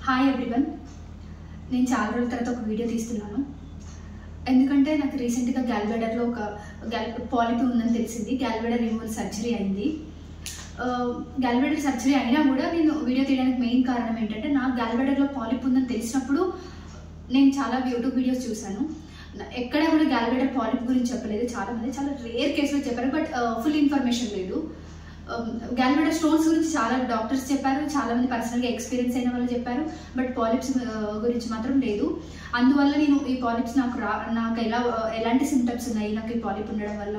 Hi everyone, నేను చాలా రోజుల తర్వాత ఒక వీడియో తీస్తున్నాను. ఎందుకంటే నాకు రీసెంట్గా గ్యాల్బ్లాడర్లో ఒక పాలిప్ ఉందని తెలిసింది. గ్యాల్బ్లాడర్ రిమూవల్ సర్జరీ అయింది. గ్యాల్బ్లాడర్ సర్జరీ అయినా కూడా నేను వీడియో తీయడానికి మెయిన్ కారణం ఏంటంటే, నాకు గ్యాల్బ్లాడర్లో పాలిప్ ఉందని తెలిసినప్పుడు నేను చాలా యూట్యూబ్ వీడియోస్ చూశాను. ఎక్కడ కూడా గ్యాల్బ్లాడర్ పాలిప్ గురించి చెప్పలేదు. చాలామంది చాలా రేర్ కేసులో చెప్పారు, బట్ ఫుల్ ఇన్ఫర్మేషన్ లేదు. గ్యాల్బ్లాడర్ స్టోన్స్ గురించి చాలా డాక్టర్స్ చెప్పారు, చాలామంది పర్సనల్గా ఎక్స్పీరియన్స్ అయిన వాళ్ళు చెప్పారు, బట్ పాలిప్స్ గురించి మాత్రం లేదు. అందువల్ల నేను ఈ పాలిప్స్ నాకు ఎలాంటి సిమ్టమ్స్ ఉన్నాయి, నాకు ఈ పాలిప్ ఉండడం వల్ల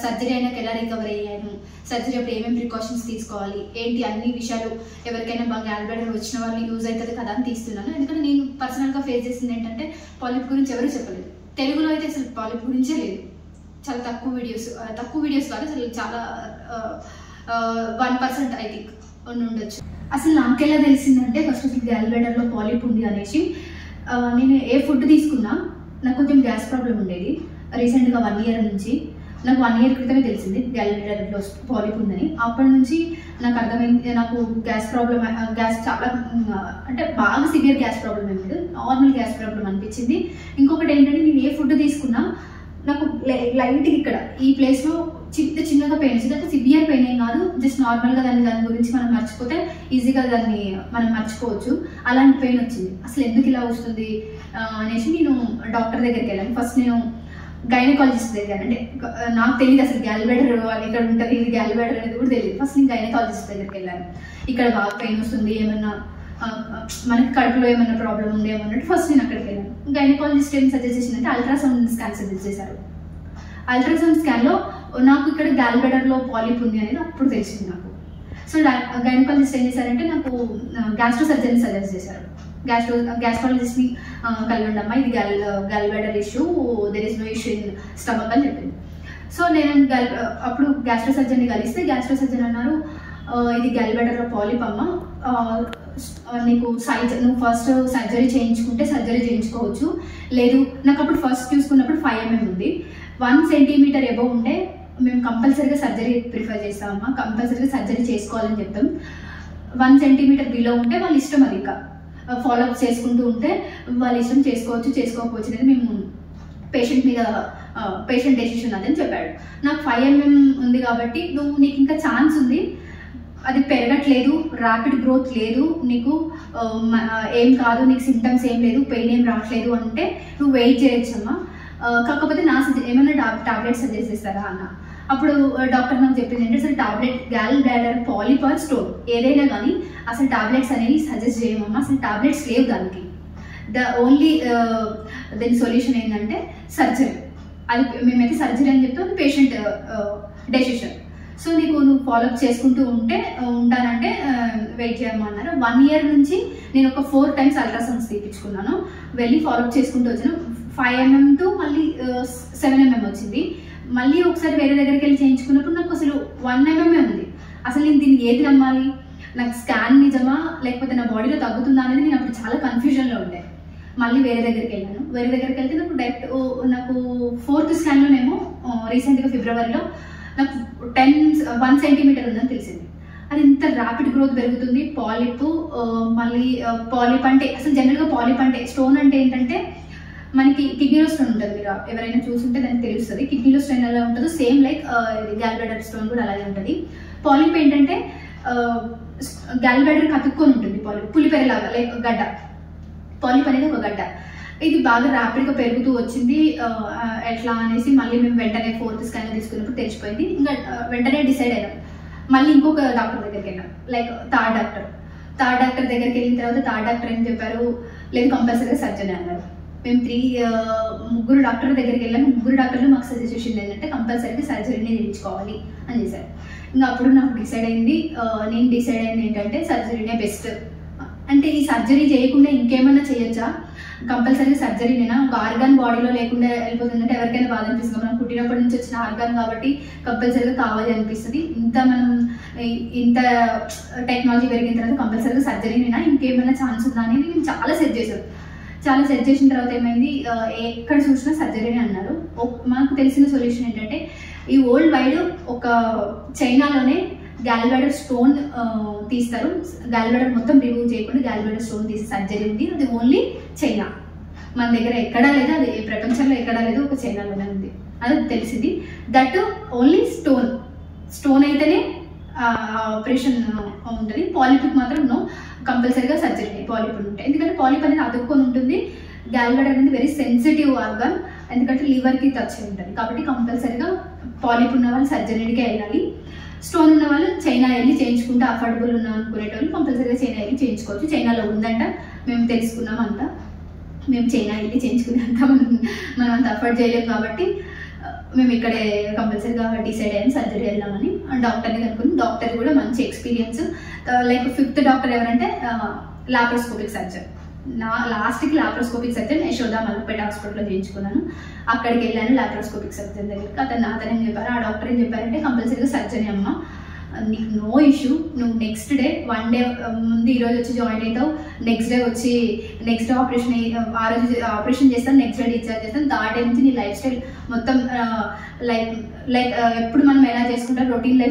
సర్జరీ అయినాక ఎలా రికవర్ అయ్యాను, సర్జరీ అప్పుడు ఏమేమి ప్రికాషన్స్ తీసుకోవాలి ఏంటి అన్ని విషయాలు ఎవరికైనా గ్యాల్బ్లాడర్ వచ్చిన వాళ్ళు యూజ్ అవుతుంది కదా అని తీస్తున్నాను. ఎందుకంటే నేను పర్సనల్గా ఫేస్ చేసింది ఏంటంటే, పాలిప్ గురించి ఎవరు చెప్పలేదు. తెలుగులో అయితే అసలు పాలిప్ గురించే లేదు. చాలా తక్కువ వీడియోస్ కాదు, అసలు చాలా 1% ఐ థింక్ ఉండొచ్చు. అసలు నాకెలా తెలిసిందంటే, ఫస్ట్ ఆఫ్ ఆల్ గ్యాల్బ్లాడర్లో పాలిప్ ఉంది అనేసి నేను ఏ ఫుడ్ తీసుకున్నా నాకు కొంచెం గ్యాస్ ప్రాబ్లం ఉండేది. రీసెంట్గా 1 ఇయర్ నుంచి నాకు 1 ఇయర్ క్రితమే తెలిసింది గ్యాల్బ్లాడర్లో పాలిప్ ఉందని. అప్పటి నుంచి నాకు అర్థమైంది, నాకు గ్యాస్ చాలా అంటే బాగా సివియర్ గ్యాస్ ప్రాబ్లం ఏమి లేదు, నార్మల్ గ్యాస్ ప్రాబ్లం అనిపించింది. ఇంకొకటి ఏంటంటే, నేను ఏ ఫుడ్ తీసుకున్నా నాకు లైట్గా ఇక్కడ ఈ ప్లేస్లో చిన్నగా పెయిన్ వచ్చింది. అంటే సివియర్ పెయిన్ ఏం కాదు, జస్ట్ నార్మల్గా దాని గురించి మనం మర్చిపోతే ఈజీగా దాన్ని మనం మర్చిపోవచ్చు. అలాంటి పెయిన్ వచ్చింది. అసలు ఎందుకు ఇలా వస్తుంది అనేసి నేను డాక్టర్ దగ్గరికి వెళ్ళాను. ఫస్ట్ నేను గైనకాలజిస్ట్ దగ్గర, అంటే నాకు తెలియదు అసలు గ్యాల్బ్లాడర్ అని ఇక్కడ ఉంటుంది, ఇది గ్యాల్బ్లాడర్ అనేది కూడా తెలియదు. ఫస్ట్ నేను గైనకాలజిస్ట్ దగ్గరికి వెళ్ళాను. ఇక్కడ బాగా పెయిన్ వస్తుంది, ఏమన్నా మనకి కడుపులో ఏమైనా ప్రాబ్లం ఉందేమో అన్నట్టు ఫస్ట్ నేను అక్కడికి వెళ్ళాను. గైనకాలజిస్ట్ ఏం సజెస్ట్ చేసిందంటే అల్ట్రాసౌండ్ స్కాన్ సజెస్ట్ చేశారు. అల్ట్రాసౌండ్ స్కాన్లో నాకు ఇక్కడ గ్యాల్బ్లాడర్లో పాలిప్ ఉంది అనేది అప్పుడు తెలిసింది నాకు. సో గైనకాలజిస్ట్ ఏం చేశారంటే, నాకు గ్యాస్ట్రో సర్జరీ సజెస్ట్ చేశారు. గ్యాస్ట్రాలజిస్ట్ని కలవండి అమ్మా, ఇది gallbladder issue, there is no issue in stomach అని చెప్పింది. సో నేను అప్పుడు గ్యాస్ట్రో సర్జన్ని కలిస్తే గ్యాస్ట్రో సర్జన్ అన్నారు, ఇది గ్యాల్బ్లాడర్లో పాలిప్ అమ్మ, నీకు నువ్వు ఫస్ట్ సర్జరీ చేయించుకోవచ్చు, లేదు నాకు అప్పుడు ఫస్ట్ చూసుకున్నప్పుడు 5 mm ఉంది, 1 centimeter ఎబో ఉంటే మేము కంపల్సరీగా సర్జరీ ప్రిఫర్ చేస్తామమ్మా, కంపల్సరీగా సర్జరీ చేసుకోవాలని చెప్తాం. 1 centimeter బిలో ఉంటే వాళ్ళ ఇష్టం, అది ఇంకా ఫాలోఅప్ చేసుకుంటూ ఉంటే వాళ్ళ ఇష్టం, చేసుకోకపోవచ్చు అనేది మేము పేషెంట్ డెసిషన్ అదని చెప్పాడు. నాకు 5 mm ఉంది కాబట్టి నీకు ఇంకా ఛాన్స్ ఉంది, అది పెరగట్లేదు, ర్యాపిడ్ గ్రోత్ లేదు, నీకు ఏం కాదు, నీకు సిమ్టమ్స్ ఏం లేదు, పెయిన్ ఏం రావట్లేదు అంటే నువ్వు వెయిట్ చేయొచ్చమ్మా, కాకపోతే ఏమైనా టాబ్లెట్స్ సజెస్ట్ చేస్తారా అన్న. అప్పుడు డాక్టర్ నాకు చెప్పింది ఏంటంటే, అసలు గ్యాల్బ్లాడర్ పాలిప్ ఆర్ స్టోన్ ఏదైనా కానీ అసలు టాబ్లెట్స్ అనేవి సజెస్ట్ చేయమమ్మా, అసలు టాబ్లెట్స్ లేవు దానికి. ఓన్లీ దీని సొల్యూషన్ ఏంటంటే సర్జరీ. అది మేమైతే సర్జరీ అని చెప్తే పేషెంట్ డెసిషన్. సో నువ్వు ఫాలోఅప్ చేసుకుంటూ ఉంటానంటే వెయిట్ చేయమన్నారు. 1 year నుంచి నేను ఒక 4 times అల్ట్రాసౌండ్స్ తీపించుకున్నాను, వెళ్ళి ఫాలోఅప్ చేసుకుంటూ వచ్చాను. 5 mm టు మళ్ళీ 7 mm వచ్చింది. మళ్ళీ ఒకసారి వేరే దగ్గరికి వెళ్ళి చేయించుకున్నప్పుడు నాకు అసలు 1 mm ఉంది. అసలు నేను దీన్ని ఏది నమ్మాలి, నాకు స్కాన్ నిజమా లేకపోతే నా బాడీలో తగ్గుతుందా అనేది నేను అప్పుడు చాలా కన్ఫ్యూజన్లో ఉండే. మళ్ళీ వేరే దగ్గరికి వెళ్ళాను. వేరే దగ్గరికి వెళ్తే నాకు 4th స్కాన్లోనేమో రీసెంట్గా ఫిబ్రవరిలో నాకు 1 centimeter ఉందని తెలిసింది. అది ఇంత ర్యాపిడ్ గ్రోత్ పెరుగుతుంది. మళ్ళీ పాలిప్ అంటే అసలు జనరల్గా పాలిప్ అంటే స్టోన్ అంటే ఏంటంటే, మనకి కిడ్నీలో స్టోన్ ఉంటుంది, మీరు ఎవరైనా చూసుంటే దానికి తెలుస్తుంది. కిడ్నీలో స్టోన్ ఎలా ఉంటుందో సేమ్ లైక్ గ్యాల్బ్లాడర్ స్టోన్ కూడా అలాగే ఉంటుంది. పాలిప్ ఏంటంటే గ్యాల్బ్లాడర్ కతుక్కొని ఉంటుంది, పులిపెరలాగా లైక్ గడ్డ. పాలిప్ అనేది ఒక గడ్డ. ఇది బాగా ర్యాపిడ్గా పెరుగుతూ వచ్చింది. ఎట్లా అనేసి మళ్ళీ మేము వెంటనే 4th scan తీసుకున్నప్పుడు తెలిసిపోయింది. ఇంకా వెంటనే డిసైడ్ అయ్యాం. మళ్ళీ ఇంకొక డాక్టర్ దగ్గరికి వెళ్ళాం, లైక్ థర్డ్ డాక్టర్ దగ్గరికి వెళ్ళిన తర్వాత థర్డ్ డాక్టర్ ఏం చెప్పారు, లేదు కంపల్సరీగా సర్జరీ అన్నారు. మేము 3 డాక్టర్ల దగ్గరికి వెళ్ళాము. 3 డాక్టర్లు మాకు సజెస్ట్ చేసింది ఏంటంటే, కంపల్సరీగా సర్జరీని చేయించుకోవాలి అని చేశారు. ఇంకా అప్పుడు నాకు డిసైడ్ అయింది ఏంటంటే సర్జరీనే బెస్ట్. అంటే ఈ సర్జరీ చేయకుండా ఇంకేమైనా చేయొచ్చా, కంపల్సరీ సర్జరీనేనా, ఒక ఆర్గాన్ బాడీలో లేకుండా వెళ్ళిపోతుందంటే ఎవరికైనా బాధ అనిపిస్తుంది. మనం పుట్టినప్పటి నుంచి వచ్చిన ఆర్గాన్ కాబట్టి కంపల్సరీగా కావాలి అనిపిస్తుంది. ఇంత టెక్నాలజీ పెరిగిన తర్వాత కంపల్సరీగా సర్జరీనేనా, ఇంకేమైనా ఛాన్స్ ఉందా అనేది మేము చాలా సెర్చ్ చేసిన తర్వాత ఏమైంది, ఎక్కడ చూసినా సర్జరీనే అన్నారు. మాకు తెలిసిన సొల్యూషన్ ఏంటంటే, ఈ వరల్డ్ వైడ్ ఒక చైనాలోనే గ్యాల్ బ్లాడర్ స్టోన్ తీస్తారు. గ్యాల్ బ్లాడర్ మొత్తం రిమూవ్ చేయకుండా గ్యాల్ బ్లాడర్ స్టోన్ తీసే సర్జరీ ఉంది. అది ఓన్లీ చైనా, మన దగ్గర ఎక్కడా లేదు, అది ప్రపంచంలో ఎక్కడా లేదు, ఒక చైనాలోనే ఉంది. అది తెలిసింది. దట్ ఓన్లీ స్టోన్ అయితేనే ఆపరేషన్ ఉంటుంది. పాలిప్కి మాత్రం నో, కంపల్సరీగా సర్జరీ పాలిప్ ఉంటాయి. ఎందుకంటే పాలిప్ అనేది అతుక్కొని ఉంటుంది. గ్యాల్ బ్లాడర్ అనేది వెరీ సెన్సిటివ్ ఆర్గాన్, ఎందుకంటే లివర్కి టచ్ ఉంటుంది. కాబట్టి కంపల్సరీగా పాలిప్ ఉన్న వాళ్ళు సర్జరీకే వెళ్ళాలి. స్టోన్ ఉన్న వాళ్ళు చైనా వెళ్ళి చేయించుకుంటే అఫోర్డబుల్ ఉన్న అనుకునేటోళ్ళు కంపల్సరీగా చైనా వెళ్ళి చేయించుకోవచ్చు. చైనాలో ఉందంట, మేము తెలుసుకున్నాం అంతా. మేము చైనా వెళ్ళి చేయించుకునేంత మనం అంత అఫోర్డ్ చేయలేము కాబట్టి మేము ఇక్కడే కంపల్సరీగా డిసైడ్ అయ్యాము సర్జరీ వెళ్దామని. డాక్టర్ని కనుక్కుని, డాక్టర్ కూడా మంచి ఎక్స్పీరియన్స్. లైక్ 5th డాక్టర్ ఎవరంటే లాప్రోస్కోపిక్ సర్జన్. లాస్ట్కి లాప్రోస్కోపిక్ సర్జన్ యశోదా మల్లుపేట హాస్పిటల్లో చేయించుకున్నాను. అక్కడికి వెళ్ళాను లాప్రోస్కోపిక్ సర్జన్ దగ్గరికి. అతను ఏం చెప్పారు, ఆ డాక్టర్ ఏం చెప్పారంటే కంపల్సరీగా సర్జరీ అమ్మ, నీకు నో ఇష్యూ, నువ్వు నెక్స్ట్ డే 1 డే ముందు ఈరోజు వచ్చి జాయిన్ అవుతావు, నెక్స్ట్ డే వచ్చి నెక్స్ట్ డే ఆపరేషన్, ఆ రోజు ఆపరేషన్ చేస్తాను, నెక్స్ట్ డే డిశ్చార్జ్ చేస్తాను. థర్డ్ డే నుంచి నీ లైఫ్ స్టైల్ మొత్తం లైక్ ఎప్పుడు మనం ఎలా చేసుకుంటాం రొటీన్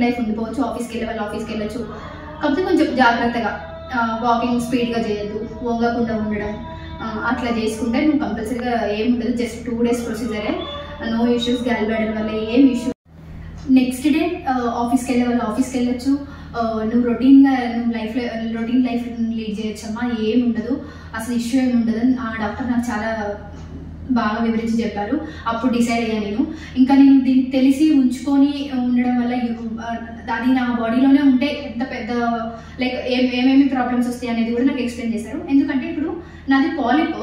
లైఫ్ ఉండిపోవచ్చు. ఆఫీస్కి వెళ్ళే వాళ్ళు ఆఫీస్కి వెళ్ళచ్చు, కాకపోతే కొంచెం జాగ్రత్తగా వాకింగ్ స్పీడ్గా చేయొద్దు, వంగకుండా ఉండడం, అట్లా చేసుకుంటే నువ్వు కంపల్సరీగా ఏముండదు. జస్ట్ 2 డేస్ ప్రొసీజరే, నో ఇష్యూస్. గ్యాల్ బ్లాడర్ వల్ల ఏం ఇష్యూ. నెక్స్ట్ డే ఆఫీస్కి వెళ్ళే వాళ్ళు ఆఫీస్కి వెళ్ళొచ్చు. నువ్వు రొటీన్ లైఫ్ లీడ్ చేయొచ్చమ్మా, ఏమి ఉండదు, అసలు ఇష్యూ ఏమి ఉండదు అని ఆ డాక్టర్ నాకు చాలా బాగా వివరించి చెప్పారు. అప్పుడు డిసైడ్ అయ్యాను నేను. ఇంకా నేను దీన్ని తెలిసి ఉంచుకొని ఉండడం వల్ల అది నా బాడీలోనే ఉంటే ఎంత పెద్ద లైక్ ఏమేమి ప్రాబ్లమ్స్ వస్తాయి అనేది కూడా నాకు ఎక్స్ప్లెయిన్ చేశారు. ఎందుకంటే ఇప్పుడు నాది పాలిప్,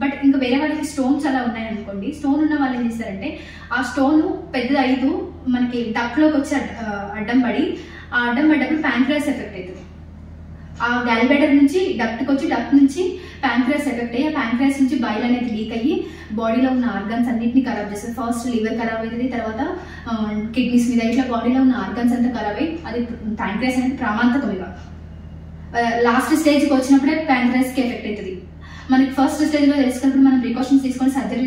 బట్ ఇంకా వేరే వాళ్ళకి స్టోన్స్ అలా ఉన్నాయనుకోండి. స్టోన్ ఉన్న వాళ్ళు ఏం చేస్తారంటే ఆ స్టోన్ పెద్దది అయితూ మనకి డక్లోకి వచ్చి అడ్డం పడి, ఆ అడ్డం పడ్డప్పుడు ప్యాంక్రియాస్ ఎఫెక్ట్ అవుతుంది. ఆ గ్యాల్ బ్లాడర్ నుంచి డక్ట్కి వచ్చి, డక్ట్ నుంచి ప్యాంక్రియాస్ ఎఫెక్ట్ అయ్యి, ఆ ప్యాంక్రియాస్ నుంచి బైల్ అనేది లీక్ అయ్యి బాడీలో ఉన్న ఆర్గన్స్ అన్నింటినీ ఖరాబ్ చేస్తుంది. ఫస్ట్ లివర్ ఖరాబ్ అవుతుంది, తర్వాత కిడ్నీస్ మీద, ఇట్లా బాడీలో ఉన్న ఆర్గన్స్ అంతా ఖరాబ్ అయ్యి అది ప్యాంక్రియాస్ అనేది ప్రామాంతకం. ఇక లాస్ట్ స్టేజ్కి వచ్చినప్పుడే ప్యాంక్రియాస్కి ఎఫెక్ట్ అవుతుంది. మనకి ఫస్ట్ స్టేజ్లో తెలుసుకున్నప్పుడు మనం ప్రికాషన్స్ తీసుకొని సర్జరీ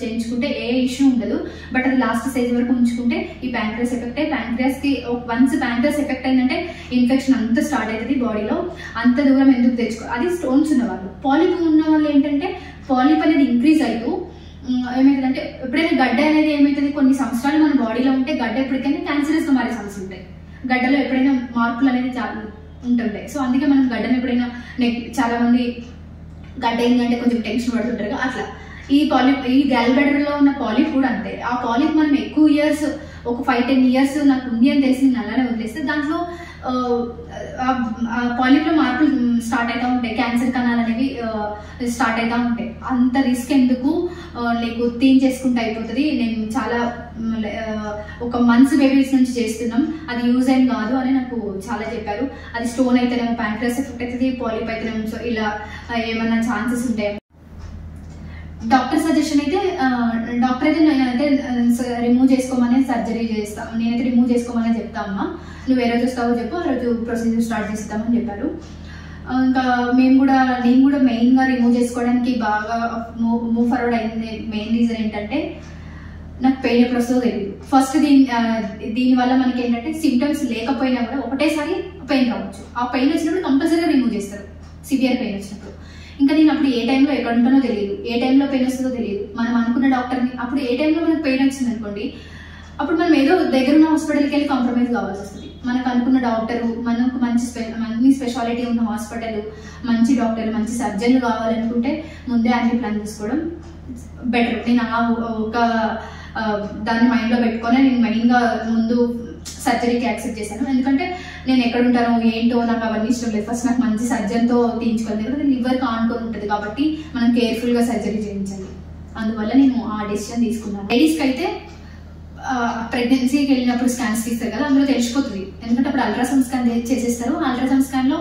చేయించుకుంటే ఏ ఇష్యూ ఉండదు. బట్ అది లాస్ట్ స్టేజ్ వరకు ఉంచుకుంటే ఈ ప్యాంక్రియాస్ ఎఫెక్ట్ అయ్యి, ప్యాంక్రియాస్కి వన్స్ ప్యాంక్రియాస్ ఎఫెక్ట్ అయిందంటే ఇన్ఫెక్షన్ అంతా స్టార్ట్ అవుతుంది బాడీలో. అంత దూరం ఎందుకు తెచ్చుకో. అది స్టోన్స్ ఉన్నవాళ్ళు. పాలిప్ ఉన్న వాళ్ళు ఏంటంటే పాలిప్ అనేది ఇంక్రీజ్ అవుతూ ఏమవుతుందంటే ఎప్పుడైనా గడ్డ అనేది ఏమవుతుంది, కొన్ని సంవత్సరాలు మన బాడీలో ఉంటే గడ్డ ఎప్పటికైనా క్యాన్సరస్గా మారే ఛాన్స్ ఉంటాయి. గడ్డలో ఎప్పుడైనా మార్పులు అనేది చాలా ఉంటుంటాయి. సో అందుకే మనం గడ్డను ఎప్పుడైనా చాలా మంది గడ్డ ఏంటంటే కొంచెం టెన్షన్ పడుతుంటారు. అట్లా ఈ గ్యాల్ బ్లాడర్లో ఉన్న పాలిప్ కూడా అంతే. ఆ పాలిప్ మనం ఎక్కువ ఇయర్స్, ఒక 5-10 ఇయర్స్ నాకు ఉంది అని తెలిసి నేను అలానే వదిలేస్తే దాంట్లో పాలిప్లో మార్పులు స్టార్ట్ అవుతూ ఉంటాయి. క్యాన్సర్ కణాలు అనేవి స్టార్ట్ అవుతూ ఉంటాయి. అంత రిస్క్ ఎందుకు, నీకు థీన్ చేసుకుంటే అయిపోతుంది. నేను చాలా ఒక మంత్స్ బేబీస్ నుంచి చేస్తున్నాం, అది యూజ్ ఏం కాదు అని నాకు చాలా చెప్పారు. అది స్టోన్ అయితేనేమో ప్యాంక్రియాస్ ఎఫెక్ట్ అవుతుంది, పాలిప్ అయితేనేమో ఇలా ఏమన్నా ఛాన్సెస్ ఉంటాయి. డాక్టర్ సజెషన్ అయితే నేనైతే రిమూవ్ చేసుకోమని సర్జరీ చేస్తాను. నేనైతే రిమూవ్ చేసుకోమని చెప్తామమ్మా, నువ్వు ఏ రోజు వస్తావో చెప్పు, ఆ రోజు ప్రొసీజర్ స్టార్ట్ చేస్తామని చెప్పారు. ఇంకా నేను కూడా మెయిన్గా రిమూవ్ చేసుకోవడానికి బాగా మూవ్ ఫార్వర్డ్ అయింది. మెయిన్ రీజన్ ఏంటంటే నాకు పెయిన్ ఎప్పుడు వస్తుందో తెలియదు. ఫస్ట్ దీనివల్ల మనకి ఏంటంటే సిమ్టమ్స్ లేకపోయినా కూడా ఒకటేసారి పెయిన్ రావచ్చు. ఆ పెయిన్ వచ్చినప్పుడు కంపల్సరీగా రిమూవ్ చేస్తారు, సివియర్ పెయిన్ వచ్చినప్పుడు. ఇంకా నేను అప్పుడు ఏ టైంలో ఎక్కడ ఉంటానో తెలియదు, ఏ టైంలో పెయిన్ వస్తుందో తెలియదు. మనం అనుకున్న డాక్టర్ని అప్పుడు ఏ టైంలో మనకు పెయిన్ వచ్చింది అనుకోండి, అప్పుడు మనం ఏదో దగ్గరున్న హాస్పిటల్కి వెళ్ళి కాంప్రమైజ్ కావాల్సి వస్తుంది. మనకు అనుకున్న డాక్టరు, మనకు మంచి స్పెషాలిటీ ఉన్న హాస్పిటల్, మంచి డాక్టర్, మంచి సర్జన్లు కావాలనుకుంటే ముందే అన్ని ప్లాన్ చేసుకోవడం బెటర్. నేను ఒక దాన్ని మైండ్లో పెట్టుకొని నేను మెయిన్గా ముందు సర్జరీకి యాక్సెప్ట్ చేశాను. ఎందుకంటే నేను ఎక్కడ ఉంటానో ఏంటో నాకు అవన్నీ ఇష్టం లేదు. ఫస్ట్ నాకు మంచి సర్జన్తో తీయించుకోవాలి. ఎందుకంటే లివర్ ఆనుకొని ఉంటుంది కాబట్టి మనం కేర్ఫుల్గా సర్జరీ చేయించాలి. అందువల్ల నేను ఆ డెసిషన్ తీసుకున్నాను. లేడీస్కి అయితే ప్రెగ్నెన్సీకి వెళ్ళినప్పుడు స్కాన్స్ తీస్తారు కదా, అందులో తెలిసిపోతుంది. ఎందుకంటే అప్పుడు అల్ట్రాసౌండ్ స్కాన్ చేసేస్తారు. అల్ట్రాసౌండ్ స్కాన్లో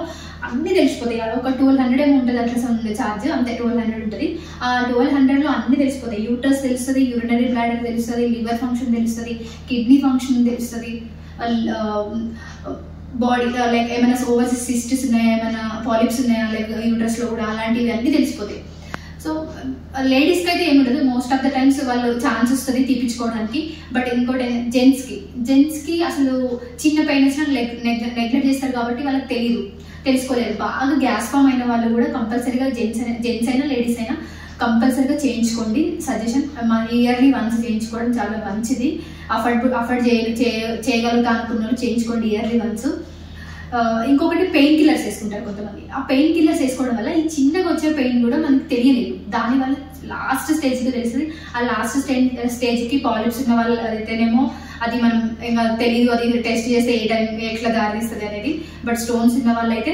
అన్ని తెలిసిపోతాయి. ఒక 1200 ఏమో ఉంటుంది అల్ట్రాసౌండ్ ఛార్జ్, అంతే 1200 ఉంటుంది. ఆ 1200లో అన్ని తెలిసిపోతాయి. యూట్రస్ తెలుస్తుంది, యూరినరీ బ్లాడర్ తెలుస్తుంది, లివర్ ఫంక్షన్ తెలుస్తుంది, కిడ్నీ ఫంక్షన్ తెలుస్తుంది, బాడీ లైక్ ఏమైనా ఓవర్సీస్ సిస్టస్ ఉన్నాయా, ఏమైనా పాలిప్స్ ఉన్నాయా లైక్ యూట్రస్లో కూడా, అలాంటివి అన్నీ తెలిసిపోతాయి. సో లేడీస్కి అయితే ఏముండదు, మోస్ట్ ఆఫ్ ద టైమ్స్ వాళ్ళు ఛాన్స్ వస్తుంది తీపించుకోవడానికి. బట్ ఇంకోటి జెంట్స్కి అసలు చిన్న పెయిన్ వచ్చినా నెగ్లెక్ట్ చేస్తారు కాబట్టి వాళ్ళకి తెలుసుకోలేదు. బాగా గ్యాస్ ఫామ్ అయిన వాళ్ళు కూడా కంపల్సరీగా జెంట్స్ అయినా లేడీస్ అయినా కంపల్సరీగా చేయించుకోండి. సజెషన్, ఇయర్లీ వన్స్ చేయించుకోవడం చాలా మంచిది. అఫర్డ్ చేయగలుగుతా అనుకున్న వాళ్ళు చేయించుకోండి ఇయర్లీ వన్స్. ఇంకొకటి పెయిన్ కిల్లర్స్ వేసుకుంటారు కొంతమంది. ఆ పెయిన్ కిల్లర్స్ వేసుకోవడం వల్ల ఈ చిన్నగా వచ్చే పెయిన్ కూడా మనకు తెలియలేదు, దానివల్ల లాస్ట్ స్టేజ్కి తెలుస్తుంది. ఆ లాస్ట్ స్టేజ్కి పాలిప్స్ ఉన్న వాళ్ళు అయితేనేమో అది మనం ఇంకా తెలియదు, అది టెస్ట్ చేస్తే ఏ టైం ఎట్లా దారిస్తుంది అనేది. బట్ స్టోన్స్ ఉన్న వాళ్ళు అయితే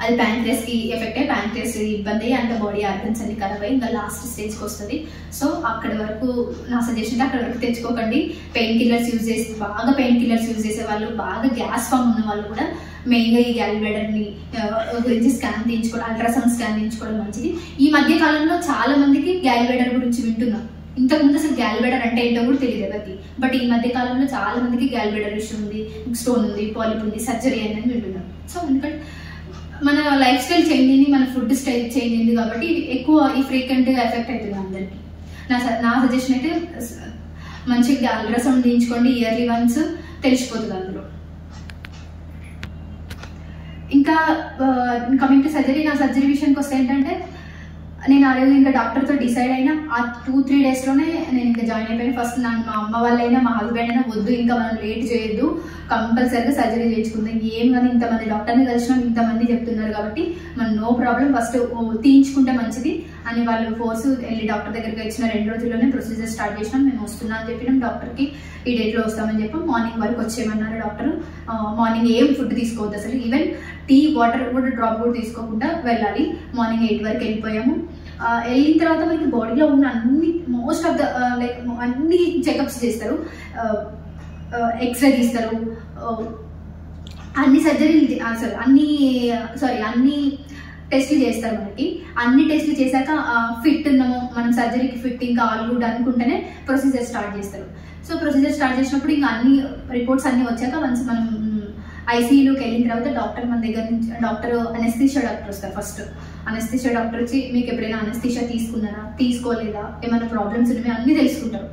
అది ప్యాంక్రియాస్కి ఎఫెక్ట్ అయ్యి ప్యాంక్రియాస్ ఇబ్బంది అయ్యి అంత బాడీ ఆర్గన్స్ అన్ని ఖరాబ్ అయ్యి ఇంకా లాస్ట్ స్టేజ్కి వస్తుంది. సో అక్కడి వరకు నా సజెషన్ అక్కడి వరకు తెచ్చుకోకండి. పెయిన్ కిల్లర్స్ యూజ్ చేసి బాగా పెయిన్ కిల్లర్స్ యూజ్ చేసే వాళ్ళు, బాగా గ్యాస్ ఫామ్ ఉన్న వాళ్ళు కూడా మెయిన్గా ఈ గ్యాల్బ్లాడర్ని గురించి స్కాన్ తీయించుకోవడం, అల్ట్రాసౌండ్ స్కాన్ తీయించుకోవడం మంచిది. ఈ మధ్య కాలంలో చాలా మందికి గ్యాల్బ్లాడర్ గురించి వింటున్నాం. ఇంతకుముందు అసలు గ్యాల్బ్లాడర్ అంటే ఏంటో కూడా తెలియదు ఎవరికి. బట్ ఈ మధ్య కాలంలో చాలా మందికి గ్యాల్బ్లాడర్ ఇష్యూ ఉంది, స్టోన్ ఉంది, పాలిప్ ఉంది, సర్జరీ అనేది వింటున్నాం. సో ఎందుకంటే మన లైఫ్ స్టైల్ చేంజ్ అయింది, మన ఫుడ్ స్టైల్ చేంజ్ అయింది కాబట్టి ఎక్కువ ఈ ఫ్రీక్వెంట్గా ఎఫెక్ట్ అవుతుంది అందరికి. నా సజెషన్ అయితే మంచిగా అల్ట్రాసౌండ్ తీయించుకోండి ఇయర్లీ వన్స్, తెలిసిపోతుంది అందులో. ఇంకా కమింగ్ టు సర్జరీ, నా సర్జరీ విషయానికి వస్తే ఏంటంటే నేను ఆ రోజు ఇంకా డాక్టర్తో డిసైడ్ అయినా ఆ 2-3 డేస్లోనే నేను ఇంకా జాయిన్ అయిపోయాను. ఫస్ట్ మా అమ్మ వాళ్ళైనా మా హస్బెండ్ అయినా వద్దు ఇంకా మనం లేట్ చేయొద్దు, కంపల్సరీగా సర్జరీ చేయించుకుందాం. ఏం కానీ ఇంతమంది డాక్టర్ని కలిసినాం, ఇంతమంది చెప్తున్నారు కాబట్టి మనం నో ప్రాబ్లం ఫస్ట్ తీయించుకుంటే మంచిది అని వాళ్ళు ఫోర్స్ వెళ్ళి డాక్టర్ దగ్గరికి వచ్చిన 2 రోజుల్లోనే ప్రొసీజర్ స్టార్ట్ చేసినాం. మేము వస్తున్నా అని చెప్పినాం డాక్టర్కి, ఈ డేట్లో వస్తామని చెప్పి మార్నింగ్ వరకు వచ్చేయమన్నారు డాక్టర్. మార్నింగ్ ఏం ఫుడ్ తీసుకోవద్దు అసలు, ఈవెన్ టీ వాటర్ కూడా డ్రాప్ కూడా తీసుకోకుండా వెళ్ళాలి. మార్నింగ్ 8 వరకు వెళ్ళిపోయాము. వెళ్ళిన తర్వాత మనకి బాడీలో ఉన్న మోస్ట్ ఆఫ్ ద అన్ని చెకప్స్ చేస్తారు, ఎక్స్రే తీస్తారు, అన్ని టెస్ట్లు చేస్తారు మనకి. అన్ని టెస్ట్లు చేశాక ఫిట్ ఉన్నాము మనం, సర్జరీకి ఫిట్ ఇంకా ఆల్ గుడ్ అనుకుంటేనే ప్రొసీజర్ స్టార్ట్ చేస్తారు. సో ప్రొసీజర్ స్టార్ట్ చేసినప్పుడు ఇంకా అన్ని రిపోర్ట్స్ అన్ని వచ్చాక వన్స్ మనం ఐసీయూలోకి వెళ్ళిన తర్వాత డాక్టర్ మన దగ్గర నుంచి అనెస్థీషియా డాక్టర్ వస్తారు. ఫస్ట్ అనెస్థీషియా డాక్టర్ వచ్చి మీకు ఎప్పుడైనా అనెస్థీషియా తీసుకున్నారా, తీసుకోలేదా, ఏమైనా ప్రాబ్లమ్స్ ఉన్నాయా అన్నీ తెలుసుకుంటారు.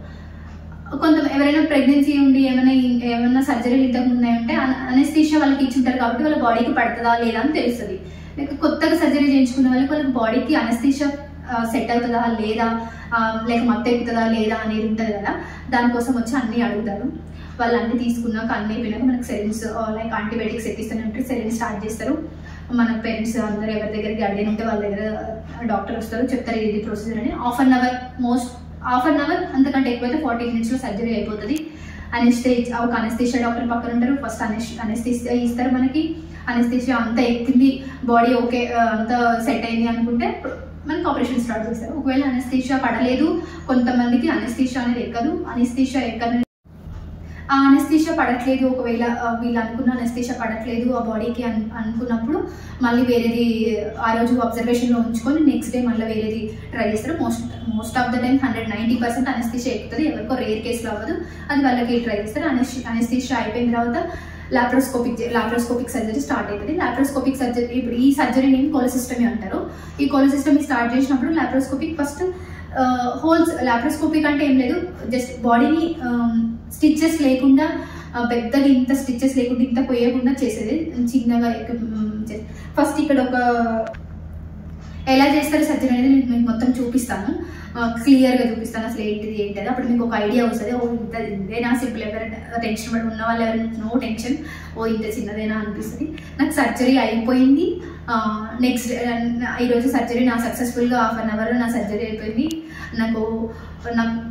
ఎవరైనా ప్రెగ్నెన్సీ ఉండి ఏమైనా సర్జరీలు ఇంతకు ఉన్నాయంటే అనెస్థీషియా వాళ్ళకి ఇచ్చింటారు కాబట్టి వాళ్ళ బాడీకి పడుతుందా లేదా అని తెలుస్తుంది. లేక కొత్తగా సర్జరీ చేయించుకున్న వాళ్ళకి బాడీకి అనెస్థీషియా సెట్ అవుతుందా లేదా, లేక మత్తు ఎక్కుతుందా లేదా అనేది ఉంటుంది కదా, దానికోసం వచ్చి అన్నీ అడుగుతారు. వాళ్ళు అన్నీ తీసుకున్నాక అన్నీ అయిపోయినాక మనకు సెరిన్స్ లైక్ యాంటీబయాటిక్స్ ఎక్కిస్తూనే ఉంటారు, సెరిన్స్ స్టార్ట్ చేస్తారు. మన పేరెంట్స్ అందరూ ఎవరి దగ్గర గార్డియన్ ఉంటే వాళ్ళ దగ్గర డాక్టర్ వస్తారు, చెప్తారు ఇది ప్రొసీజర్ అని. హాఫ్ అన్ అవర్ అంతకంటే ఎక్కువైతే 40 minutesలో సర్జరీ అయిపోతుంది. ఒక అనెస్థీషియా డాక్టర్ పక్కన ఉంటారు. ఫస్ట్ అనెస్థీషియా ఇస్తారు మనకి. అనెస్థీషియా అంతా ఎక్కింది, బాడీ ఓకే అంతా సెట్ అయింది అనుకుంటే మనకి ఆపరేషన్ స్టార్ట్ చేస్తారు. ఒకవేళ అనెస్థీషియా పడలేదు, కొంతమందికి అనెస్థీషియా అనేది ఎక్కదు. అనెస్థీషియా పడట్లేదు, ఒకవేళ వీళ్ళు అనుకున్న అనెస్థీషియా పడట్లేదు ఆ బాడీకి అనుకున్నప్పుడు మళ్ళీ వేరేది ఆ రోజు అబ్జర్వేషన్లో ఉంచుకొని నెక్స్ట్ డే మళ్ళీ వేరేది ట్రై చేస్తారు. Most of the time 190% anaesthesia ఎక్కుతుంది, ఎవరికో రేర్ కేసులో అవ్వదు, అది వాళ్ళకి ట్రై చేస్తారు. అనెస్థీషియా అయిపోయిన తర్వాత లాప్రోస్కోపిక్ సర్జరీ స్టార్ట్ అవుతుంది. లాప్రోస్కోపిక్ సర్జరీ, ఇప్పుడు ఈ సర్జరీ నేమ్ కోలోసిస్టమీ అంటారు. ఈ కోలోసిస్టమీ స్టార్ట్ చేసినప్పుడు లాప్రోస్కోపిక్ ఫస్ట్ హోల్స్, లాప్రోస్కోపిక్ అంటే ఏం లేదు, జస్ట్ బాడీని స్టిచ్చెస్ లేకుండా పెద్దగా ఇంత స్టిచ్చెస్ లేకుండా ఇంత పోయకుండా చేసేది, చిన్నగా ఫస్ట్ ఇక్కడ ఎలా చేస్తారు సర్జరీ అనేది మీకు మొత్తం చూపిస్తాను, క్లియర్గా చూపిస్తాను అసలు ఏంటిది ఏంటది. అప్పుడు మీకు ఒక ఐడియా వస్తుంది, ఇంతేనా సింపుల్. ఎవరైనా టెన్షన్ పడి ఉన్న వాళ్ళు ఎవరైనా నో టెన్షన్, ఇంత చిన్నదేనా అనిపిస్తుంది. నాకు సర్జరీ అయిపోయింది. నెక్స్ట్ ఈరోజు సర్జరీ నా సక్సెస్ఫుల్గా హాఫ్ అన్ అవర్లో నా సర్జరీ అయిపోయింది. నాకు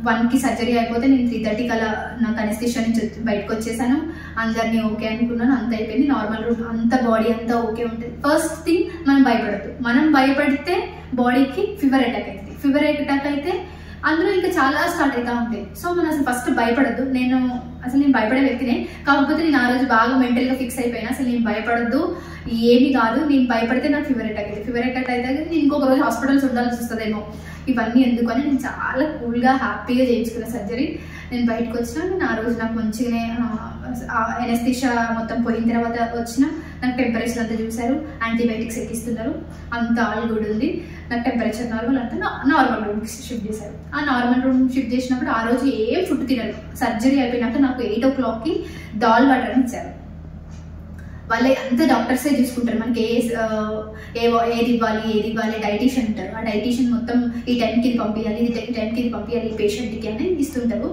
1కి సర్జరీ అయిపోతే నేను 3:30 అలా నాకు అనెస్థీషియా నుంచి బయటకు వచ్చేసాను. అందరినీ ఓకే అనుకున్నాను, అంత అయిపోయింది. నార్మల్ రూమ్ అంత బాడీ అంతా ఓకే ఉంటుంది. ఫస్ట్ థింగ్ మనం భయపడద్దు. మనం భయపడితే బాడీకి ఫీవర్ అటాక్ అవుతుంది. ఫీవర్ అటాక్ అయితే అందులో ఇంకా చాలా స్టార్ట్ అవుతూ ఉంటాయి. సో మనం అసలు ఫస్ట్ భయపడద్దు. నేను భయపడే వ్యక్తినే, కాకపోతే నేను ఆ రోజు బాగా మెంటల్గా ఫిక్స్ అయిపోయినా అసలు నేను భయపడద్దు, ఏమి కాదు, నేను భయపడితే నాకు ఫీవర్ అటాక్ అవుతుంది. ఫీవర్ అటాక్ అయితే నేను ఇంకొక రోజు హాస్పిటల్స్ ఉండాల్సి వస్తుందేమో, ఇవన్నీ ఎందుకని నేను చాలా కూల్గా హ్యాపీగా చేయించుకున్న సర్జరీ. నేను బయటకు వచ్చినా, నేను ఆ రోజు నాకు మంచిగానే అనెస్థీషియా మొత్తం పోయిన తర్వాత వచ్చిన నాకు టెంపరేచర్ అంతా చూశారు, యాంటీబయాటిక్స్ ఎక్కిస్తున్నారు, అంత ఆల్ గుడ్ ఉంది. నాకు టెంపరేచర్ నార్మల్ అంతా నార్మల్ రూమ్కి షిఫ్ట్ చేశారు. ఆ నార్మల్ రూమ్ షిఫ్ట్ చేసినప్పుడు ఆ రోజు ఏం ఫుడ్ తినరు. సర్జరీ అయిపోయినాక నాకు 8 o'clockకి దాల్ వాటర్ అని ఇచ్చారు. వాళ్ళే అంత డాక్టర్సే చూసుకుంటారు మనకి ఏది ఇవ్వాలి డైటీషియన్ ఉంటారు. ఆ డైటీషియన్ మొత్తం ఈ టైంకి ఇది పంపించాలి, ఈ టైంకి ఇది పంపించాలి ఈ పేషెంట్కి అని ఇస్తుంటారు.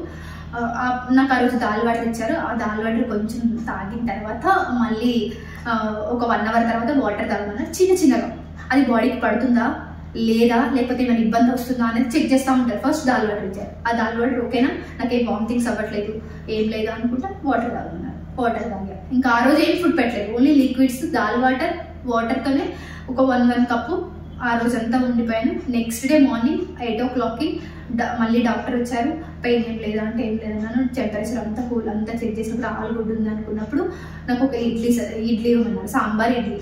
నాకు ఆ రోజు దాల్ వాటర్ ఇచ్చారు. ఆ దాల్ వాటర్ కొంచెం తాగిన తర్వాత మళ్ళీ ఒక 1 hour తర్వాత వాటర్ తాగమన్నారు. చిన్నగా అది బాడీకి పడుతుందా లేదా లేకపోతే ఏమైనా ఇబ్బంది వస్తుందా అనేది చెక్ చేస్తూ ఉంటారు. ఫస్ట్ దాల్ వాటర్ ఇచ్చారు. ఆ దాల్ వాటర్ ఓకేనా, నాకేం వామిటింగ్స్ అవ్వట్లేదు ఏం లేదు అనుకుంటా వాటర్ తాగమన్నారు. వాటర్ తాగా. ఇంకా ఆ రోజు ఏం ఫుడ్ పెట్టలేదు, ఓన్లీ లిక్విడ్స్, దాల్ వాటర్తోనే ఒక 1 కప్పు ఆ రోజు అంతా ఉండిపోయాను. నెక్స్ట్ డే మార్నింగ్ 8 o'clockకి మళ్ళీ డాక్టర్ వచ్చారు. పెయిన్ ఏం లేదా అంటే ఏం లేదన్నాను. టెంపరేచర్ అంతా కూల్ అంతా చెక్ చేసినప్పుడు ఆల్ గుడ్ ఉంది అనుకున్నప్పుడు నాకు ఒక ఇడ్లీ ఇవ్వమన్నారు. సాంబార్ ఇడ్లీ.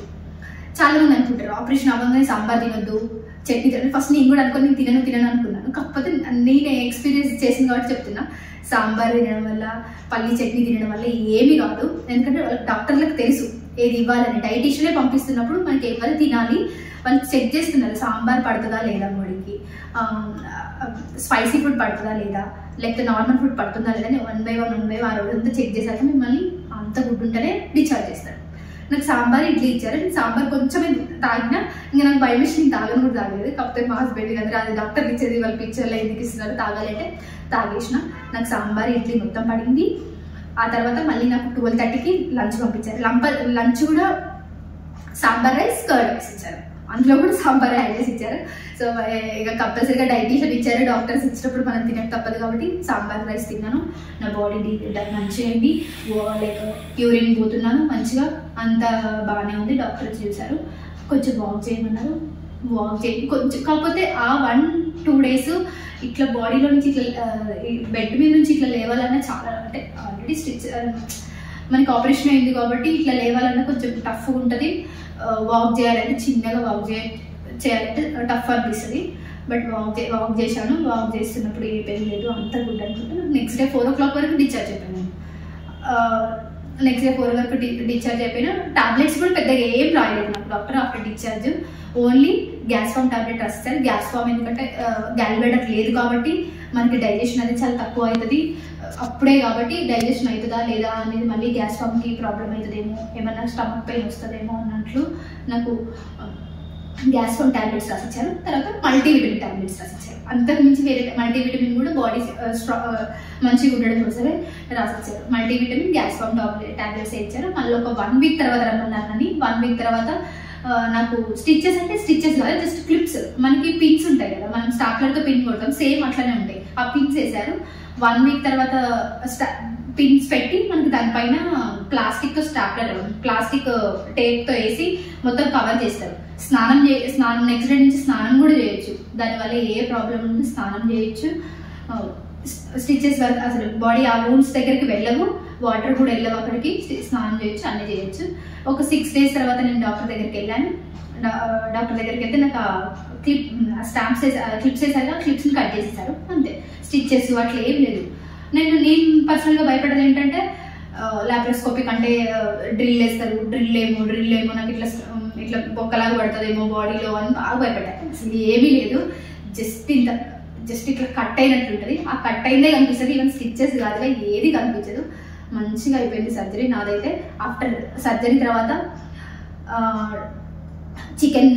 చాలా మంది అనుకుంటారు ఆపరేషన్ అవ్వగానే సాంబార్ తినొద్దు, చట్నీ తినదు. ఫస్ట్ నేను కూడా అనుకుని తినను అనుకున్నాను. కాకపోతే నేను ఎక్స్పీరియన్స్ చేసింది కాబట్టి చెప్తున్నా. సాంబార్ తినడం వల్ల, పల్లి చట్నీ తినడం వల్ల ఏమీ కాదు. ఎందుకంటే డాక్టర్లకు తెలుసు ఏది ఇవ్వాలని. డైటీషియనే పంపిస్తున్నప్పుడు మనకి ఏమైనా తినాలి, వాళ్ళు చెక్ చేస్తున్నారు సాంబార్ పడుతుందా లేదా బాడీకి, స్పైసీ ఫుడ్ పడుతుందా లేదా, లేకపోతే నార్మల్ ఫుడ్ పడుతుందా లేదా అని 1 by 1 ఆ రోజంతా చెక్ చేశాక మిమ్మల్ని అంత గుడ్ ఉంటేనే డిశ్చార్జ్ చేస్తారు. నాకు సాంబార్ ఇడ్లీ ఇచ్చారు. నేను సాంబార్ కొంచెమే తాగినా, ఇంకా నాకు భయం వేసి నేను తాగను కూడా తాగలేదు. కాకపోతే మా హస్బెండ్ దగ్గర అది డాక్టర్ ఇచ్చేది, వాళ్ళ పిక్చర్లో ఎందుకు ఇస్తున్నారు తాగాలంటే తాగేసిన. నాకు సాంబార్ ఇడ్లీ మొత్తం పడింది. ఆ తర్వాత మళ్ళీ నాకు 12:30కి లంచ్ పంపించారు. లంచ్ కూడా సాంబార్ రైస్, కర్డ్ రైస్ ఇచ్చారు. అందులో కూడా సాంబార్ యాడ్ చేసి ఇచ్చారు. సో ఇక కంపల్సరీగా డైటీషియన్ ఇచ్చారు, డాక్టర్స్ ఇచ్చినప్పుడు మనం తినక తప్పదు కాబట్టి సాంబార్ రైస్ తిన్నాను. నా బాడీ మంచిగా అయింది, లైక్ యూరిన్ పోతున్నాను మంచిగా, అంత బాగానే ఉంది. డాక్టర్స్ చూశారు, కొంచెం వాక్ చేయమన్నారు. వాక్ చేయండి కొంచెం. కాకపోతే ఆ 1-2 days ఇట్లా బాడీలో నుంచి ఇట్లా బెడ్ మీద నుంచి ఇట్లా లేవాలన్నా చాలా, అంటే ఆల్రెడీ మనకి ఆపరేషన్ అయింది కాబట్టి ఇట్లా లేవాలన్నా కొంచెం టఫ్గా ఉంటుంది. వాక్ చేయాలంటే చిన్నగా వాక్ చేయాలంటే టఫ్ అనిపిస్తుంది. బట్ వాక్ చేశాను. వాక్ చేస్తున్నప్పుడు ఏ పెయిన్ లేదు, అంతా గుడ్ అనుకుంటాను. నెక్స్ట్ డే 4 o'clock వరకు డిశ్చార్జ్ అయిపోయాను. నెక్స్ట్ డే 4 వరకు డిశ్చార్జ్ అయిపోయినా. టాబ్లెట్స్ కూడా పెద్దగా ఏం రాయలేదు నాకు doctor after discharge. Only gas form tablet రాస్తారు. గ్యాస్ ఫామ్ ఎందుకంటే గ్యాల్బ్లాడర్ లేదు కాబట్టి మనకి డైజెషన్ అనేది చాలా తక్కువ అవుతుంది అప్పుడే, కాబట్టి డైజెషన్ అవుతుందా లేదా అనేది మళ్ళీ గ్యాస్ ఫామ్కి ప్రాబ్లం అవుతుందేమో, ఏమన్నా స్టమక్ పెయిన్ వస్తుందేమో అన్నట్లు నాకు గ్యాస్ ఫామ్ టాబ్లెట్స్ రాసిచ్చారు. తర్వాత మల్టీవిటమిన్ టాబ్లెట్స్ రాసిచ్చారు. అంతకుమించి వేరే మల్టీవిటమిన్ కూడా బాడీ మంచిగా ఉండడం కోసమే రాసిచ్చారు. మల్టీవిటమిన్, గ్యాస్ ఫామ్ టాబ్లెట్స్ ఇచ్చారు. మళ్ళీ ఒక 1 week తర్వాత రమ్మన్నారని. 1 week తర్వాత నాకు స్టిచ్చెస్ అంటే స్టిచ్చెస్ కాదు, జస్ట్ క్లిప్స్. మనకి పిన్స్ ఉంటాయి కదా, మనం స్టాప్లర్తో పిన్ కొడతాం, సేమ్ అట్లనే ఉంటాయి. ఆ పిన్స్ వేశారు. 1 week తర్వాత పిన్స్ పెట్టి మనకి దానిపైన ప్లాస్టిక్తో ప్లాస్టిక్ టేప్తో వేసి మొత్తం కవర్ చేస్తారు. స్నానం నెక్స్ట్ డే నుంచి స్నానం కూడా చేయొచ్చు. దానివల్ల ఏ ప్రాబ్లం ఉంది, స్నానం చేయొచ్చు. స్టిచెస్ వరకు అసలు బాడీ ఆ వూండ్స్ దగ్గరికి వెళ్ళవు, వాటర్ కూడా వెళ్ళవు అక్కడికి, స్నానం చేయొచ్చు, అన్నీ చేయొచ్చు. ఒక 6 days తర్వాత నేను డాక్టర్ దగ్గరికి వెళ్ళాను. డాక్టర్ దగ్గరికి వెళ్తే నాకు క్లిప్స్ వేసారు. క్లిప్స్ని కట్ చేసేసారు అంతే. స్టిచెస్ అట్లా ఏం లేదు. నేను పర్సనల్గా భయపడేది ఏంటంటే లాప్రోస్కోపిక్ అంటే డ్రిల్ వేస్తారు, డ్రిల్ ఏమో నాకు ఇట్లా బొక్కలాగా పడుతుందేమో బాడీలో అని బాగా భయపడ్డాను. అసలు ఏమీ లేదు, జస్ట్ ఇట్లా కట్ అయినట్టు ఉంటుంది. ఆ కట్ అయిందే కనిపిస్తుంది, ఈవెన్ స్టిచెస్ కాదుగా ఏది కనిపించదు. మంచిగా అయిపోయింది సర్జరీ నాదైతే. ఆఫ్టర్ సర్జరీ తర్వాత చికెన్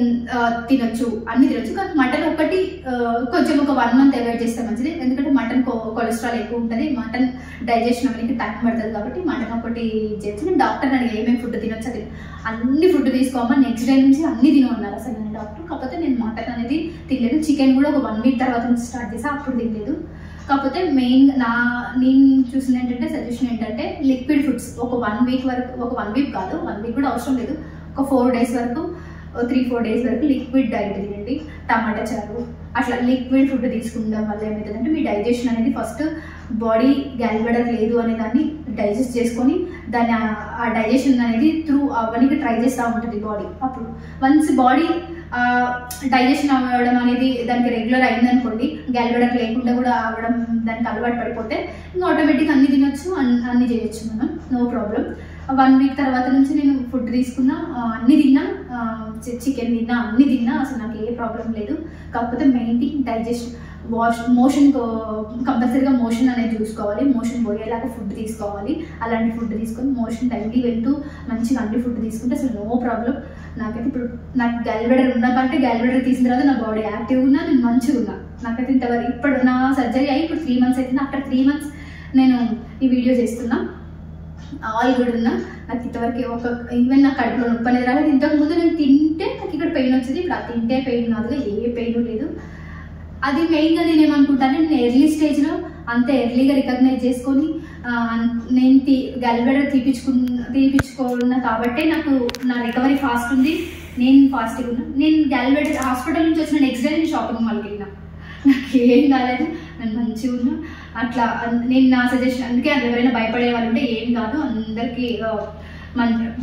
తినొచ్చు, అన్ని తినొచ్చు. కానీ మటన్ ఒకటి కొంచెం ఒక 1 month అవాయిడ్ చేస్తే మంచిది. ఎందుకంటే మటన్ కొలెస్ట్రాల్ ఎక్కువ ఉంటుంది, మటన్ డైజెషన్ అవ్వడానికి టైం పడుతుంది కాబట్టి మటన్ ఒకటి చేయొచ్చు. నేను డాక్టర్ని అడిగి ఏమేమి ఫుడ్ తినొచ్చు అది అన్ని ఫుడ్ తీసుకోమని నెక్స్ట్ డే నుంచి అన్ని తినమన్నారు అసలు నేను డాక్టర్. కాకపోతే నేను మటన్ అనేది తినలేదు. చికెన్ కూడా ఒక 1 week తర్వాత నుంచి స్టార్ట్ చేసా, అప్పుడు తినలేదు. కాకపోతే మెయిన్ నేను చూసింది ఏంటంటే సజెషన్ ఏంటంటే లిక్విడ్ ఫుడ్స్ ఒక 1 week వరకు, ఒక 1 week కాదు, 1 week కూడా అవసరం లేదు, ఒక 4 days వరకు, 3-4 days వరకు లిక్విడ్ డైట్ తినండి. టమాటా చారు అట్లా లిక్విడ్ ఫుడ్ తీసుకుంటాం వల్ల ఏమవుతుందంటే మీ డైజెషన్ అనేది ఫస్ట్ బాడీ గ్యాల్బ్లాడర్ లేదు అనే దాన్ని డైజెస్ట్ చేసుకొని దాన్ని ఆ డైజెషన్ అనేది త్రూ అవన్నీ ట్రై చేస్తూ ఉంటుంది బాడీ. అప్పుడు వన్స్ బాడీ డైజెషన్ అవ్వడం అనేది దానికి రెగ్యులర్ అయిందనుకోండి, గ్యాల్బ్లాడర్ లేకుండా కూడా అవ్వడం దానికి అలవాటు పడిపోతే ఇంకా ఆటోమేటిక్గా అన్ని తినొచ్చు, అన్ని చేయొచ్చు మనం, నో ప్రాబ్లం. 1 వీక్ తర్వాత నుంచి నేను ఫుడ్ తీసుకున్నా, అన్ని తిన్నా, చికెన్ తిన్నా, అన్ని తిన్నా, అసలు నాకు ఏ ప్రాబ్లం లేదు. కాకపోతే మెయిన్ థింగ్ మోషన్ కంపల్సరీగా మోషన్ అనేది చూసుకోవాలి, మోషన్ పోయేలాగా ఫుడ్ తీసుకోవాలి. అలాంటి ఫుడ్ తీసుకొని మోషన్ టైంలీ వెళ్తూ మంచిగా అన్ని ఫుడ్ తీసుకుంటే అసలు నో ప్రాబ్లం. నాకైతే ఇప్పుడు నాకు గ్యాల్బ్లాడర్ ఉన్నకంటే గ్యాల్బ్లాడర్ తీసిన తర్వాత నా బాడీ యాక్టివ్గా ఉన్నా, నేను మంచిగా ఉన్నా. నాకైతే ఇంతవరకు ఇప్పుడు నా సర్జరీ అయ్యి ఇప్పుడు 3 months అవుతుంది. ఆఫ్టర్ 3 months నేను ఈ వీడియో చేస్తున్నా, ఆల్ గుడ్ ఉన్నా. నాకు ఇంతవరకు ఈవెన్ నా కడుపులో నొప్పి అనేది రాలేదు. ఇంతకుముందు నేను తింటే నాకు ఇక్కడ పెయిన్ వచ్చేది, ఇప్పుడు అది తింటే పెయిన్ కాదుగా, ఏ పెయిన్ లేదు. అది మెయిన్గా నేను ఏమనుకుంటాను, నేను ఎర్లీ స్టేజ్లో అంత ఎర్లీగా రికగ్నైజ్ చేసుకొని నేను గ్యాల్బ్లాడర్ తీపించుకున్నా కాబట్టే నాకు నా రికవరీ ఫాస్ట్ ఉంది, నేను ఫాస్ట్గా ఉన్నా. నేను గ్యాల్బ్లాడర్ హాస్పిటల్ నుంచి వచ్చిన నెక్స్ట్ డే నేను షాపింగ్ మాల్కి వెళ్ళినా, నాకు ఏం కాలేదు, నేను మంచిగా ఉన్నా. అట్లా నేను నా సజెషన్, అందుకే అది ఎవరైనా భయపడే వాళ్ళు ఉంటే ఏం కాదు, అందరికీ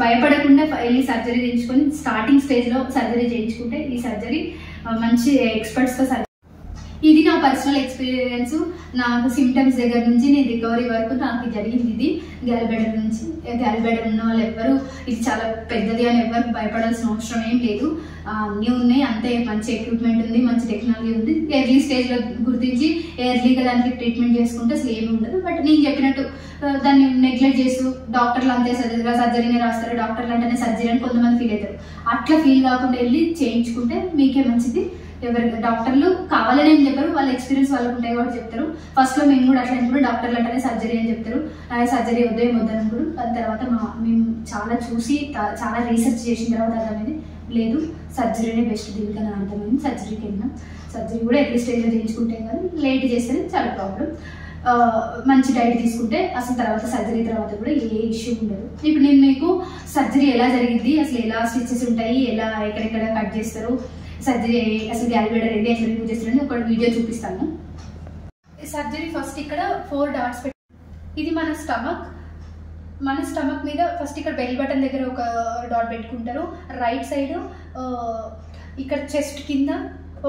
భయపడకుండా వెళ్ళి సర్జరీ చేయించుకొని స్టార్టింగ్ స్టేజ్లో సర్జరీ చేయించుకుంటే ఈ సర్జరీ మంచి ఎక్స్పర్ట్స్తో ఇది నా పర్సనల్ ఎక్స్పీరియన్స్. నాకు సిమ్టమ్స్ దగ్గర నుంచి నేను రికవరీ వరకు నాకు జరిగింది ఇది. గ్యాల్బ్లాడర్ నుంచి, గ్యాల్బ్లాడర్ ఉన్న వాళ్ళు ఎవ్వరు ఇది చాలా పెద్దది అని ఎవరు భయపడాల్సిన అవసరం ఏం లేదు. అన్నీ ఉన్నాయి, అంతే మంచి ఎక్విప్మెంట్ ఉంది, మంచి టెక్నాలజీ ఉంది. ఎర్లీ స్టేజ్లో గుర్తించి ఎర్లీగా దానికి ట్రీట్మెంట్ చేసుకుంటే అసలు ఏమి ఉండదు. బట్ నేను చెప్పినట్టు దాన్ని నెగ్లెక్ట్ చేస్తూ డాక్టర్లు అంతే సర్జరీనే రాస్తారు, డాక్టర్లు అంటేనే సర్జరీ అని కొంతమంది ఫీల్ అవుతారు. అట్లా ఫీల్ కాకుండా వెళ్ళి చేయించుకుంటే మీకే మంచిది. ఎవరి డాక్టర్లు కావాలని ఏం చెప్పారు, వాళ్ళ ఎక్స్పీరియన్స్ వాళ్ళకు ఉంటాయి కాబట్టి చెప్తారు. ఫస్ట్లో మేము కూడా అట్లా అనుకుంటాం, డాక్టర్లు అంటేనే సర్జరీ అని చెప్తారు, సర్జరీ వద్దే వద్దనుకుంటారు. దాని తర్వాత మేము చాలా చూసి చాలా రీసెర్చ్ చేసిన తర్వాత అర్థమైంది లేదు, సర్జరీనే బెస్ట్ దీనికని అర్థమైంది. సర్జరీకి వెళ్ళినాం. సర్జరీ కూడా ఎర్లీ స్టేజ్లో చేయించుకుంటే కానీ లేట్ చేస్తే చాలా ప్రాబ్లం. మంచి డైట్ తీసుకుంటే అసలు తర్వాత సర్జరీ తర్వాత కూడా ఏ ఇష్యూ ఉండదు. ఇప్పుడు నేను మీకు సర్జరీ ఎలా జరిగింది, అసలు ఎలా స్టిచెస్ ఉంటాయి, ఎలా ఎక్కడెక్కడ కట్ చేస్తారు, సర్జరీ అసలు గ్యాల్బ్లాడర్ ఏది ఎట్లా రిమూవ్ చేస్తారని ఒక వీడియో చూపిస్తాను. సర్జరీ ఫస్ట్ ఇక్కడ 4 డాట్స్ పెట్టి, ఇది మన స్టమక్ మీద ఫస్ట్ ఇక్కడ బెల్ బటన్ దగ్గర ఒక డాట్ పెట్టుకుంటారు. రైట్ సైడ్ ఇక్కడ చెస్ట్ కింద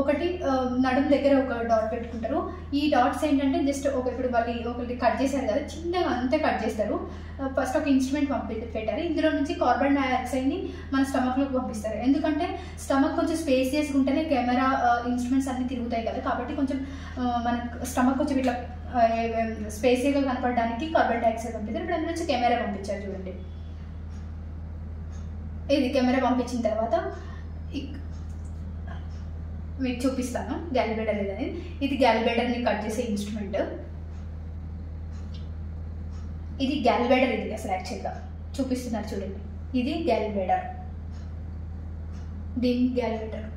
ఒకటి, నడుము దగ్గర ఒక డాట్ పెట్టుకుంటారు. ఈ డాట్స్ ఏంటంటే జస్ట్ ఇప్పుడు వాళ్ళు ఒకటి కట్ చేశారు కదా, చిన్నగా అంతే కట్ చేస్తారు. ఫస్ట్ ఒక ఇన్స్ట్రుమెంట్ పెట్టారు, ఇందులో నుంచి కార్బన్ డైఆక్సైడ్ని మన స్టమక్లోకి పంపిస్తారు. ఎందుకంటే స్టమక్ కొంచెం స్పేసియస్గా ఉంటేనే కెమెరా ఇన్స్ట్రుమెంట్స్ అన్ని తిరుగుతాయి కదా, కాబట్టి కొంచెం మన స్టమక్ కొంచెం ఇట్లా స్పేసియస్గా కనపడడానికి కార్బన్ డైఆక్సైడ్ పంపిస్తారు. ఇప్పుడు అందులో నుంచి కెమెరా పంపించారు చూడండి. ఇది కెమెరా పంపించిన తర్వాత మీకు చూపిస్తాను గ్యాల్బ్లాడర్ అనేది. ఇది గ్యాల్బ్లాడర్ని కట్ చేసే ఇన్స్ట్రుమెంట్. ఇది గ్యాల్బ్లాడర్, ఇది అసలు యాక్చువల్గా చూపిస్తున్నారు చూడండి, ఇది గ్యాల్బ్లాడర్, దీని గ్యాల్బ్లాడర్.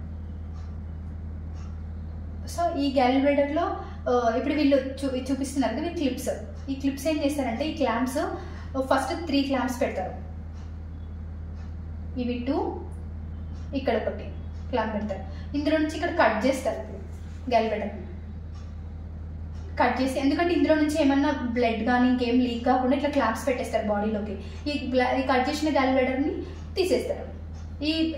సో ఈ గ్యాల్బ్లాడర్లో ఇప్పుడు వీళ్ళు చూపిస్తున్నారు కదా, క్లిప్స్. ఈ క్లిప్స్ ఏం చేస్తారంటే ఈ క్లాంప్స్ ఫస్ట్ 3 క్లాంప్స్ పెడతారు. ఇవి 2, ఇక్కడ ఒకటి క్లాంప్ పెడతారు. ఇందులో నుంచి ఇక్కడ కట్ చేస్తారు. గ్యాల్బ్లాడర్ కట్ చేసి, ఎందుకంటే ఇందులో నుంచి ఏమన్నా బ్లడ్ కానీ ఇంకేం లీక్ కాకుండా ఇట్లా క్లాంప్స్ పెట్టేస్తారు బాడీలోకి. ఈ కట్ చేసిన గ్యాల్బ్లాడర్ని తీసేస్తారు.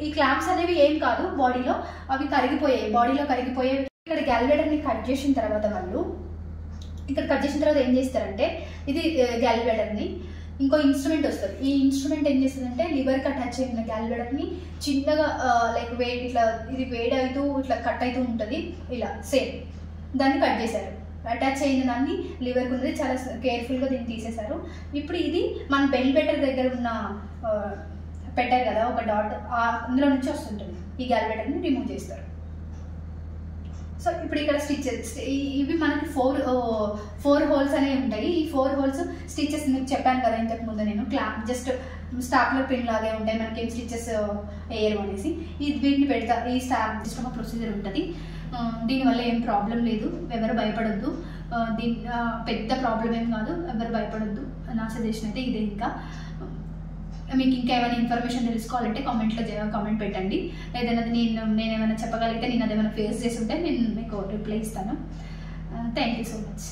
ఈ క్లాంప్స్ అనేవి ఏం కాదు, బాడీలో అవి బాడీలో కరిగిపోయేవి. ఇక్కడ గ్యాల్బ్లాడర్ని కట్ చేసిన తర్వాత వాళ్ళు ఇక్కడ కట్ చేసిన తర్వాత ఏం చేస్తారంటే, ఇది గ్యాల్బ్లాడర్ని ఇంకో ఇన్స్ట్రుమెంట్ వస్తుంది. ఈ ఇన్స్ట్రుమెంట్ ఏం చేస్తుందంటే లివర్కి అటాచ్ అయిన గ్యాల్బ్లాడర్ని చిన్నగా లైక్ ఇట్లా ఇది వేడవుతూ ఇట్లా కట్ అవుతూ ఉంటుంది, ఇలా సేమ్ దాన్ని కట్ చేశారు. అటాచ్ అయిన దాన్ని లివర్కి ఉన్నది చాలా కేర్ఫుల్గా దీన్ని తీసేశారు. ఇప్పుడు ఇది మన బెల్ బటన్ దగ్గర ఉన్న పెట్టారు కదా ఒక డాట్, అందులో నుంచి వస్తుంటుంది. ఈ గ్యాల్బ్లాడర్ని రిమూవ్ చేస్తారు. సో ఇప్పుడు ఇక్కడ స్టిచెస్, ఇవి మనకి 4 హోల్స్ అనేవి ఉంటాయి. ఈ 4 హోల్స్ స్టిచెస్ మీకు చెప్పాను కదా ఇంతకు ముందు నేను, జస్ట్ స్టాప్లర్ పిన్ లాగే ఉంటాయి, మనకి ఏం స్టిచెస్ వేయరు అనేసి. వీటిని పెడతా, ఈ జస్ట్ ఒక ప్రొసీజర్ ఉంటుంది. దీనివల్ల ఏం ప్రాబ్లం లేదు, ఎవరు భయపడొద్దు. పెద్ద ప్రాబ్లం ఏం కాదు, ఎవరు భయపడొద్దు. నా సజెషన్ అయితే ఇదే. మీకు ఇంకా ఏమైనా ఇన్ఫర్మేషన్ తెలుసుకోవాలంటే కామెంట్ పెట్టండి. ఏదైనా నేను ఏమైనా చెప్పగలిగితే, నేను అదేమైనా ఫేస్ చేసి ఉంటే నేను మీకు రిప్లై ఇస్తాను. Thank you so much.